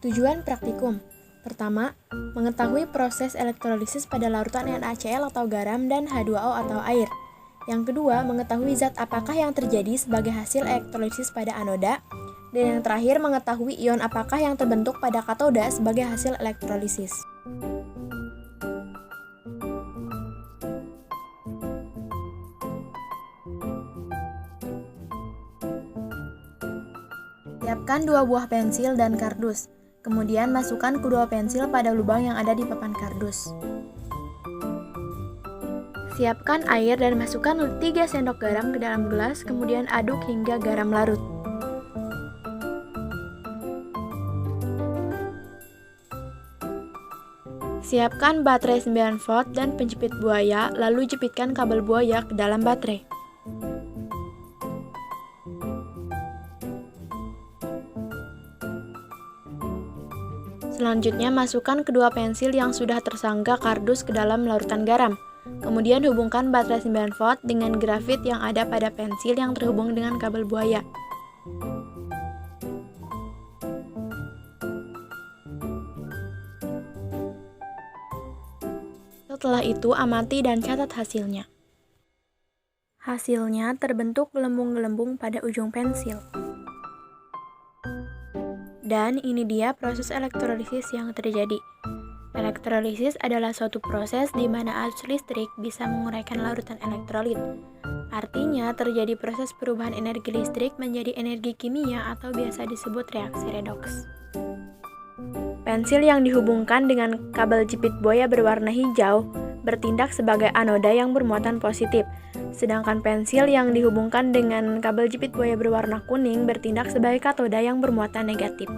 Tujuan praktikum. Pertama, mengetahui proses elektrolisis pada larutan NaCl atau garam dan H2O atau air. Yang kedua, mengetahui zat apakah yang terjadi sebagai hasil elektrolisis pada anoda. Dan yang terakhir, mengetahui ion apakah yang terbentuk pada katoda sebagai hasil elektrolisis. Siapkan 2 buah pensil dan kardus. Kemudian masukkan kedua pensil pada lubang yang ada di papan kardus. Siapkan air dan masukkan 3 sendok garam ke dalam gelas, kemudian aduk hingga garam larut. Siapkan baterai 9 volt dan penjepit buaya, lalu jepitkan kabel buaya ke dalam baterai. Selanjutnya, masukkan kedua pensil yang sudah tersangga kardus ke dalam larutan garam. Kemudian hubungkan baterai 9 volt dengan grafit yang ada pada pensil yang terhubung dengan kabel buaya. Setelah itu, amati dan catat hasilnya. Hasilnya terbentuk gelembung-gelembung pada ujung pensil. Dan ini dia proses elektrolisis yang terjadi. Elektrolisis adalah suatu proses di mana arus listrik bisa menguraikan larutan elektrolit. Artinya, terjadi proses perubahan energi listrik menjadi energi kimia atau biasa disebut reaksi redoks. Pensil yang dihubungkan dengan kabel jepit buaya berwarna hijau bertindak sebagai anoda yang bermuatan positif, sedangkan pensil yang dihubungkan dengan kabel jepit buaya berwarna kuning bertindak sebagai katoda yang bermuatan negatif.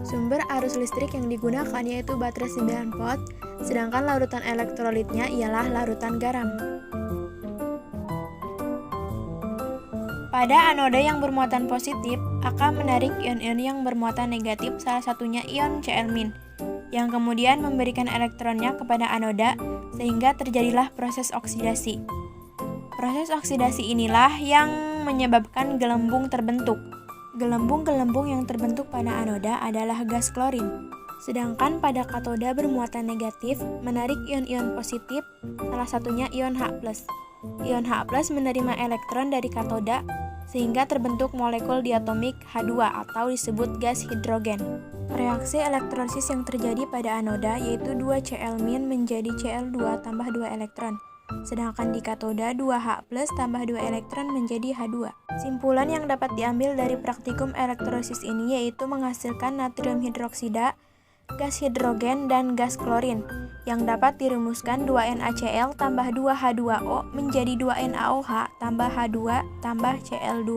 Sumber arus listrik yang digunakan yaitu baterai 9 volt, sedangkan larutan elektrolitnya ialah larutan garam. Pada anoda yang bermuatan positif akan menarik ion-ion yang bermuatan negatif, salah satunya ion Cl-, yang kemudian memberikan elektronnya kepada anoda sehingga terjadilah proses oksidasi. Proses oksidasi inilah yang menyebabkan gelembung terbentuk. Gelembung-gelembung yang terbentuk pada anoda adalah gas klorin. Sedangkan pada katoda bermuatan negatif menarik ion-ion positif, salah satunya ion H+. Ion H+ menerima elektron dari katoda sehingga terbentuk molekul diatomik H2 atau disebut gas hidrogen. Reaksi elektrolisis yang terjadi pada anoda yaitu 2 Cl- menjadi Cl2 tambah 2 elektron. Sedangkan di katoda 2H+ tambah 2 elektron menjadi H2. Simpulan yang dapat diambil dari praktikum elektrolisis ini yaitu menghasilkan natrium hidroksida, gas hidrogen, dan gas klorin yang dapat dirumuskan 2NaCl tambah 2H2O menjadi 2NaOH tambah H2 tambah Cl2.